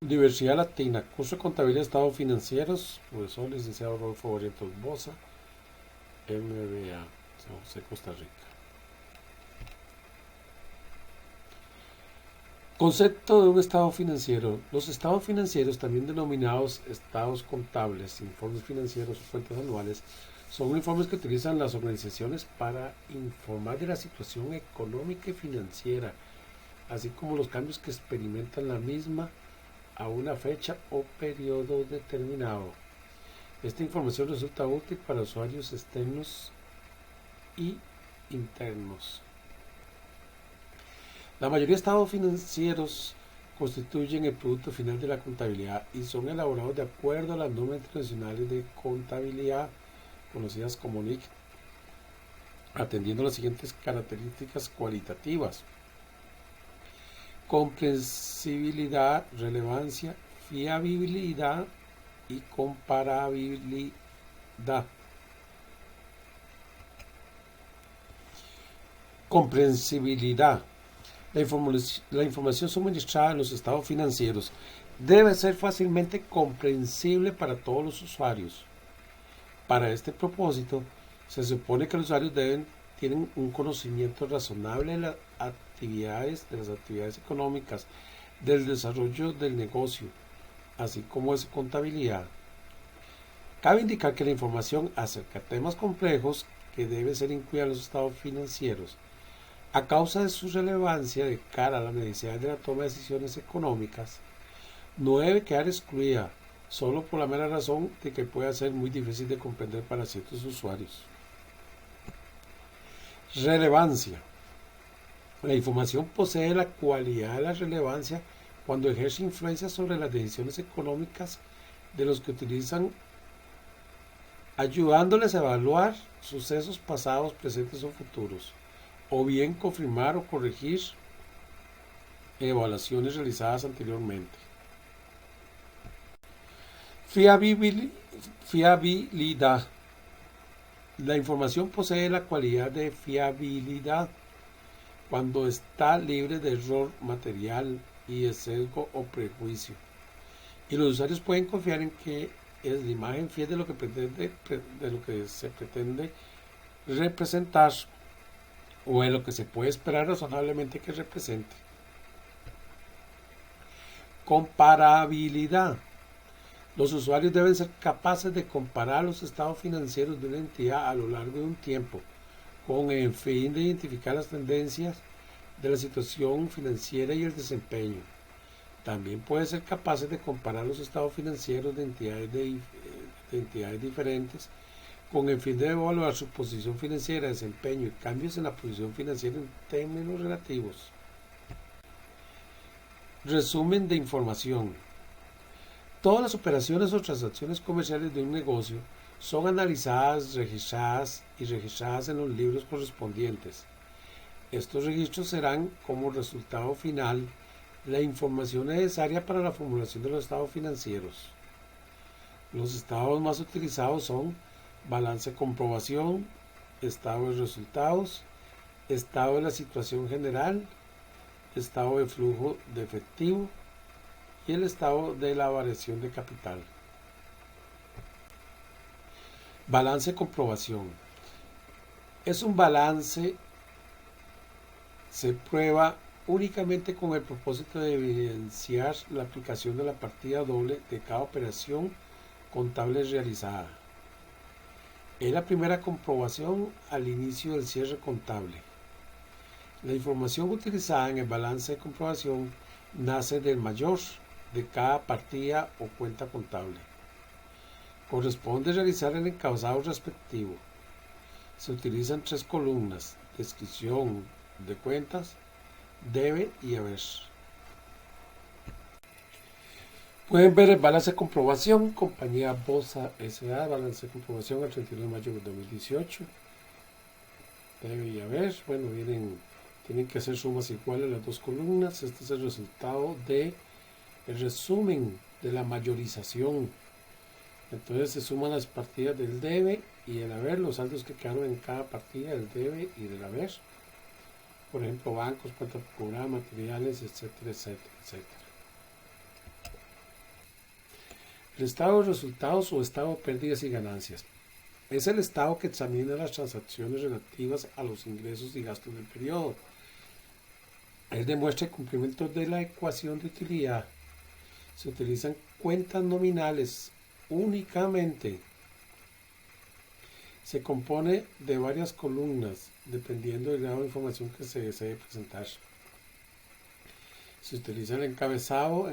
Universidad Latina, curso de Contabilidad de Estados Financieros, profesor licenciado Rodolfo Barrientos Boza, MBA, San José, Costa Rica. Concepto de un estado financiero. Los estados financieros, también denominados estados contables, informes financieros o cuentas anuales, son informes que utilizan las organizaciones para informar de la situación económica y financiera, así como los cambios que experimentan la misma a una fecha o periodo determinado. Esta información resulta útil para usuarios externos y internos. La mayoría de estados financieros constituyen el producto final de la contabilidad y son elaborados de acuerdo a las normas internacionales de contabilidad, conocidas como NIC, atendiendo las siguientes características cualitativas: comprensibilidad, relevancia, fiabilidad y comparabilidad. Comprensibilidad. La información suministrada en los estados financieros debe ser fácilmente comprensible para todos los usuarios. Para este propósito, se supone que los usuarios tienen un conocimiento razonable de las actividades económicas, del desarrollo del negocio, así como de su contabilidad. Cabe indicar que la información acerca de temas complejos que debe ser incluida en los estados financieros, a causa de su relevancia de cara a las necesidades de la toma de decisiones económicas, no debe quedar excluida solo por la mera razón de que pueda ser muy difícil de comprender para ciertos usuarios. Relevancia. La información posee la cualidad de la relevancia cuando ejerce influencia sobre las decisiones económicas de los que utilizan, ayudándoles a evaluar sucesos pasados, presentes o futuros, o bien confirmar o corregir evaluaciones realizadas anteriormente. Fiabilidad. La información posee la cualidad de fiabilidad cuando está libre de error material y de sesgo o prejuicio, y los usuarios pueden confiar en que es la imagen fiel de lo que se pretende representar o en lo que se puede esperar razonablemente que represente. Comparabilidad. Los usuarios deben ser capaces de comparar los estados financieros de una entidad a lo largo de un tiempo, con el fin de identificar las tendencias de la situación financiera y el desempeño. También pueden ser capaces de comparar los estados financieros de entidades diferentes, con el fin de evaluar su posición financiera, desempeño y cambios en la posición financiera en términos relativos. Resumen de información. Todas las operaciones o transacciones comerciales de un negocio son analizadas, registradas en los libros correspondientes. Estos registros serán, como resultado final, la información necesaria para la formulación de los estados financieros. Los estados más utilizados son balance de comprobación, estado de resultados, estado de la situación general, estado de flujo de efectivo y el estado de la variación de capital. Balance de comprobación. Es un balance, se prueba únicamente con el propósito de evidenciar la aplicación de la partida doble de cada operación contable realizada. Es la primera comprobación al inicio del cierre contable. La información utilizada en el balance de comprobación nace del mayor de cada partida o cuenta contable. Corresponde realizar el encabezado respectivo. Se utilizan 3 columnas: descripción de cuentas, debe y haber. Pueden ver el balance de comprobación, compañía Boza S.A., balance de comprobación al 31 de mayo de 2018. Debe y haber, bueno, tienen que hacer sumas iguales las dos columnas. Este es el resultado del resumen de la mayorización. Entonces se suman las partidas del debe y el haber, los saldos que quedaron en cada partida del debe y del haber. Por ejemplo, bancos, cuentas por cobrar, materiales, etcétera, etcétera, etcétera. El estado de resultados o estado de pérdidas y ganancias es el estado que examina las transacciones relativas a los ingresos y gastos del periodo. Él demuestra el cumplimiento de la ecuación de utilidad. Se utilizan cuentas nominales únicamente. Se compone de varias columnas, dependiendo del grado de información que se desee presentar. Se utiliza el encabezado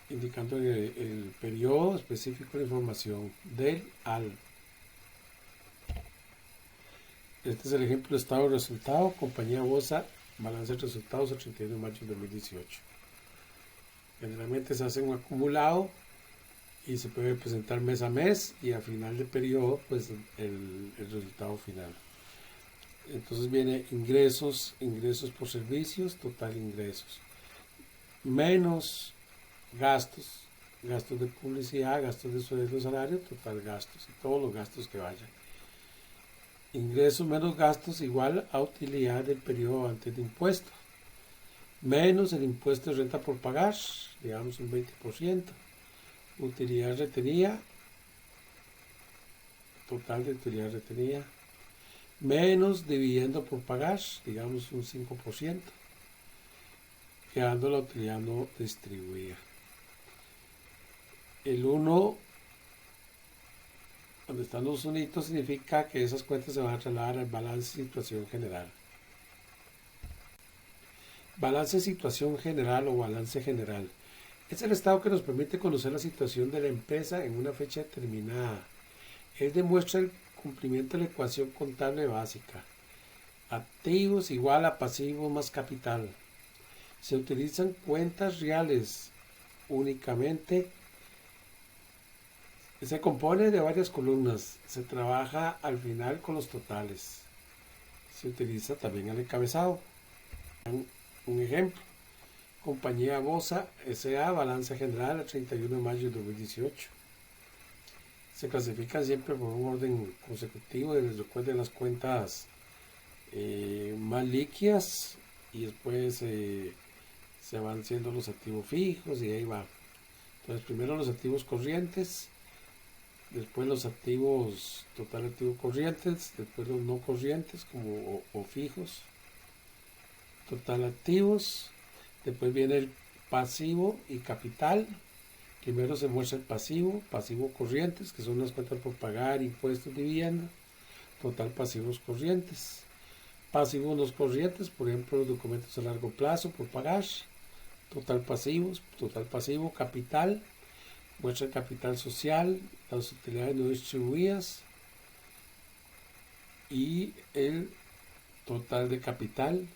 indicando el periodo específico de información del al. Este es el ejemplo de estado de resultado, compañía Bosa, balance de resultados el 31 de mayo de 2018. Generalmente se hace un acumulado y se puede presentar mes a mes y a final de periodo pues el resultado final. Entonces viene ingresos por servicios, total ingresos, menos gastos de publicidad, gastos de sueldo, salario, total gastos y todos los gastos que vayan. Ingresos menos gastos igual a utilidad del periodo antes de impuesto, menos el impuesto de renta por pagar, digamos un 20%, utilidad retenida, total de utilidad retenida, menos dividendo por pagar, digamos un 5%, quedando la utilidad no distribuida. El 1, donde están los unitos, significa que esas cuentas se van a trasladar al balance de situación general. Balance de situación general o balance general es el estado que nos permite conocer la situación de la empresa en una fecha determinada. Él demuestra el cumplimiento de la ecuación contable básica. Activos igual a pasivos más capital. Se utilizan cuentas reales únicamente. Se compone de varias columnas. Se trabaja al final con los totales. Se utiliza también el encabezado. Un ejemplo. Compañía Bosa S.A. balance general el 31 de mayo de 2018. Se clasifican siempre por un orden consecutivo. Recuerden las cuentas más líquidas y después se van siendo los activos fijos y ahí va. Entonces primero los activos corrientes, después los activos total activos corrientes, después los no corrientes como o fijos, total activos, después viene el pasivo y capital. Primero se muestra el pasivo corrientes, que son las cuentas por pagar, impuestos, vivienda, total pasivos corrientes. Pasivos no corrientes, por ejemplo, los documentos a largo plazo por pagar, total pasivos, total pasivo, capital, muestra el capital social, las utilidades no distribuidas y el total de capital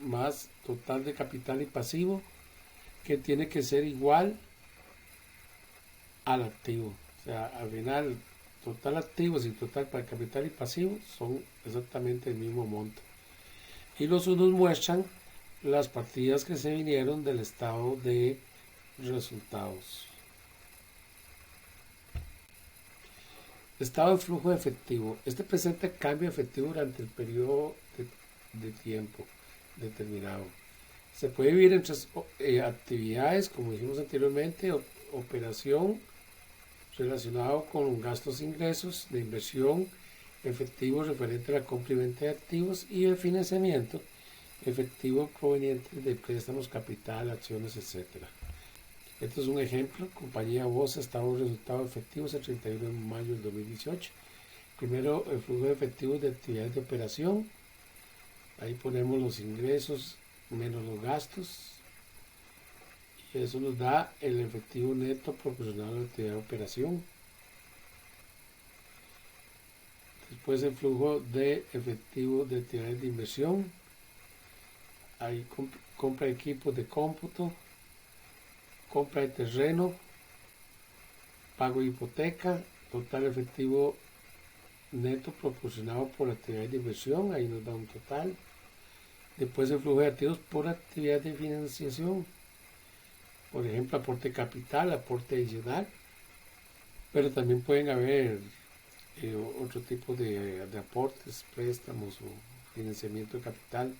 más total de capital y pasivo, que tiene que ser igual al activo. O sea, al final, total activos y total para capital y pasivo son exactamente el mismo monto. Y los unos muestran las partidas que se vinieron del estado de resultados. Estado de flujo efectivo. Este presenta el cambio efectivo durante el periodo de tiempo determinado. Se puede dividir en tres actividades, como dijimos anteriormente: operación relacionado con gastos e ingresos, de inversión, efectivo referente a la compra y venta de activos, y el financiamiento, efectivo proveniente de préstamos, capital, acciones, etc. Este es un ejemplo. Compañía Bosa, estado de resultados efectivos el 31 de mayo del 2018. Primero, el flujo de efectivos de actividades de operación. Ahí ponemos los ingresos menos los gastos. Y eso nos da el efectivo neto proporcional a la actividad de operación. Después el flujo de efectivo de actividades de inversión. Ahí compra de equipos de cómputo, compra de terreno, pago de hipoteca, total efectivo neto proporcionado por actividad de inversión, ahí nos da un total. Después el flujo de activos por actividad de financiación, por ejemplo, aporte capital, aporte adicional, pero también pueden haber otro tipo de aportes, préstamos o financiamiento de capital.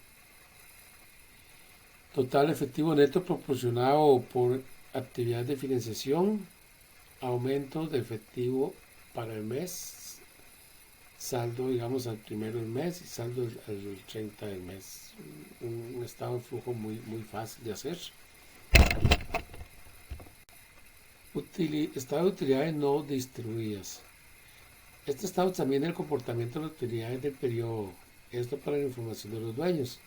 Total efectivo neto proporcionado por actividad de financiación, aumento de efectivo para el mes, saldo digamos al primero del mes y saldo al 30 del mes. Un estado de flujo muy fácil de hacer. Estado de utilidades no distribuidas. Este estado examina el comportamiento de las utilidades del periodo. Esto para la información de los dueños.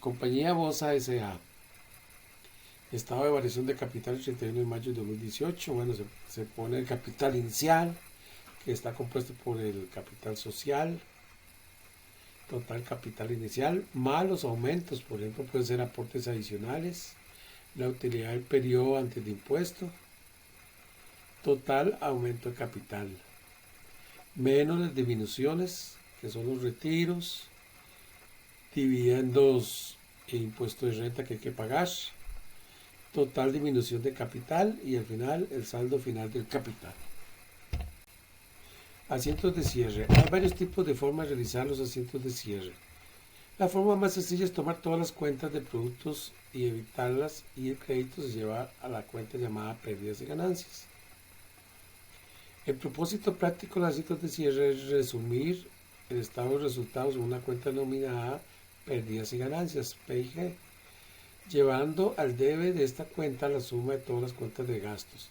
Compañía Bosa S.A. Estado de variación de capital el 31 de mayo de 2018. Bueno, se pone el capital inicial, que está compuesto por el capital social, total capital inicial, más los aumentos, por ejemplo, pueden ser aportes adicionales, la utilidad del periodo antes de impuesto, total aumento de capital, menos las disminuciones, que son los retiros, dividendos e impuestos de renta que hay que pagar, total disminución de capital y al final el saldo final del capital. Asientos de cierre. Hay varios tipos de formas de realizar los asientos de cierre. La forma más sencilla es tomar todas las cuentas de productos y evitarlas, y el crédito se lleva a la cuenta llamada pérdidas y ganancias. El propósito práctico de los asientos de cierre es resumir el estado de resultados en una cuenta denominada pérdidas y ganancias, P&G, llevando al debe de esta cuenta la suma de todas las cuentas de gastos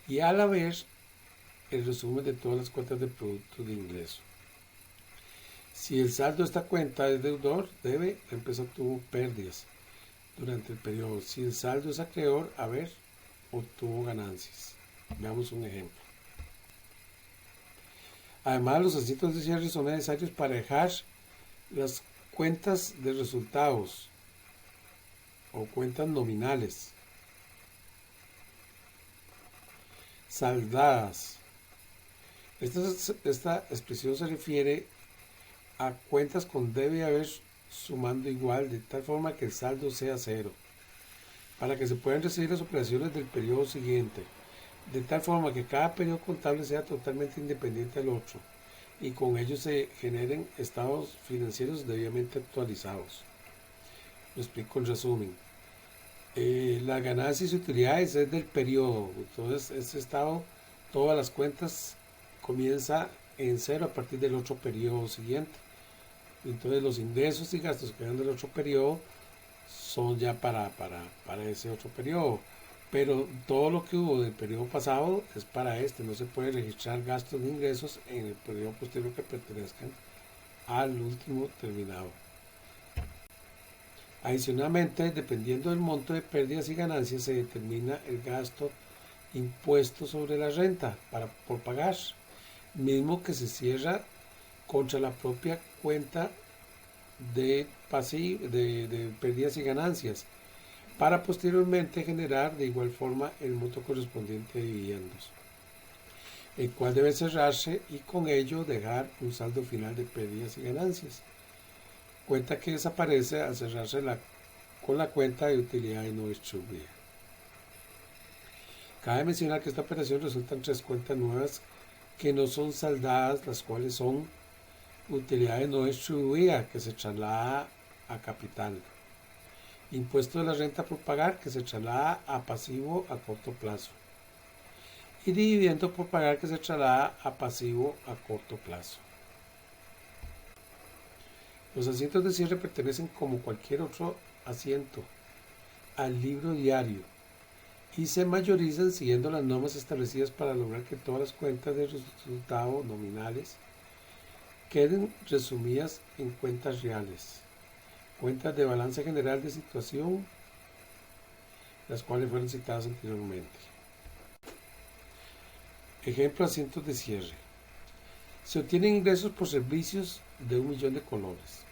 y a la vez el resumen de todas las cuentas de producto de ingreso. Si el saldo de esta cuenta es deudor, debe, la empresa tuvo pérdidas durante el periodo. Si el saldo es acreedor, obtuvo ganancias. Veamos un ejemplo. Además, los asientos de cierre son necesarios para dejar las cuentas de resultados o cuentas nominales saldadas. Esta expresión se refiere a cuentas con debe y haber sumando igual, de tal forma que el saldo sea cero, para que se puedan recibir las operaciones del periodo siguiente, de tal forma que cada periodo contable sea totalmente independiente del otro y con ello se generen estados financieros debidamente actualizados. Lo explico en resumen. Las ganancias y utilidades es del periodo, entonces este estado, todas las cuentas comienza en cero a partir del otro periodo siguiente. Entonces los ingresos y gastos que quedan del otro periodo son ya para ese otro periodo. Pero todo lo que hubo del periodo pasado es para este. No se puede registrar gastos ni ingresos en el periodo posterior que pertenezcan al último terminado. Adicionalmente, dependiendo del monto de pérdidas y ganancias, se determina el gasto impuesto sobre la renta por pagar, mismo que se cierra contra la propia cuenta de pérdidas y ganancias, para posteriormente generar de igual forma el monto correspondiente de dividendos, el cual debe cerrarse y con ello dejar un saldo final de pérdidas y ganancias, cuenta que desaparece al cerrarse con la cuenta de utilidades no distribuidas. Cabe mencionar que esta operación resulta en 3 cuentas nuevas que no son saldadas, las cuales son utilidades no distribuidas, que se traslada a capital, impuesto de la renta por pagar, que se traslada a pasivo a corto plazo, y dividendo por pagar, que se traslada a pasivo a corto plazo. Los asientos de cierre pertenecen, como cualquier otro asiento, al libro diario y se mayorizan siguiendo las normas establecidas para lograr que todas las cuentas de resultado nominales queden resumidas en cuentas reales, cuentas de balance general de situación, las cuales fueron citadas anteriormente. Ejemplo, asientos de cierre. Se obtienen ingresos por servicios de 1 millón de colones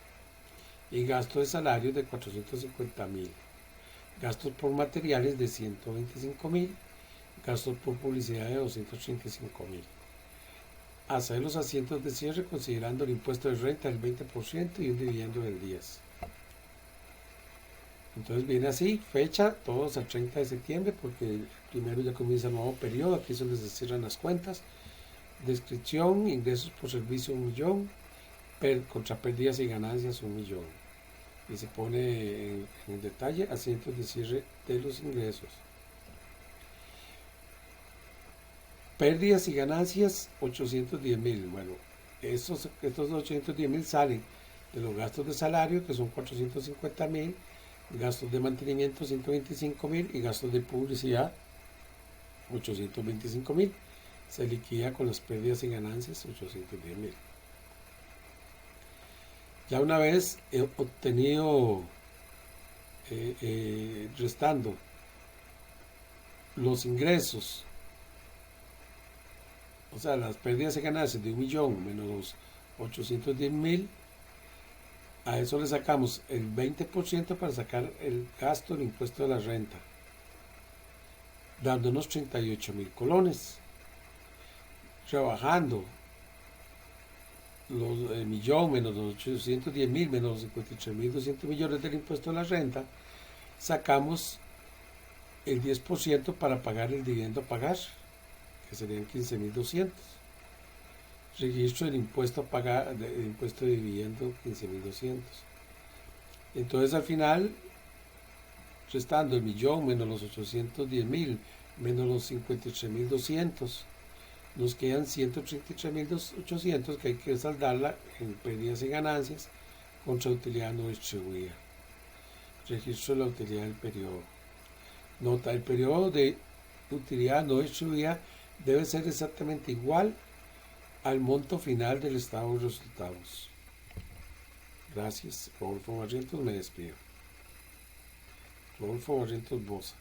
y gastos de salarios de 450.000, gastos por materiales de 125.000, gastos por publicidad de 235.000. Hacer los asientos de cierre considerando el impuesto de renta del 20% y un dividendo del 10%. Entonces viene así, fecha, todos al 30 de septiembre, porque el primero ya comienza el nuevo periodo, aquí es donde se cierran las cuentas. Descripción, ingresos por servicio 1 millón, contra pérdidas y ganancias 1 millón. y se pone en detalle asientos de cierre de los ingresos. Pérdidas y ganancias, 810.000. Bueno, estos 810.000 salen de los gastos de salario, que son 450.000, gastos de mantenimiento, 125.000, y gastos de publicidad, 825.000. Se liquida con las pérdidas y ganancias, 810.000. Ya una vez he obtenido, restando los ingresos, o sea, las pérdidas y ganancias de 1.000.000 menos los 810.000, a eso le sacamos el 20% para sacar el gasto del impuesto de la renta, dándonos 38.000 colones. Rebajando los millón menos los 810.000 menos los 53.200 millones del impuesto de la renta, sacamos el 10% para pagar el dividendo a pagar, que serían 15.200. Registro del impuesto a pagar, del impuesto de dividendo, 15.200. Entonces al final, restando el millón menos los 810.000 menos los 53.200, nos quedan 133.800 que hay que saldarla en pérdidas y ganancias contra utilidad no distribuida. Registro de la utilidad del periodo. Nota, el periodo de utilidad no distribuida debe ser exactamente igual al monto final del estado de resultados. Gracias. Rodolfo Barrientos me despido. Rodolfo Barrientos Bosa.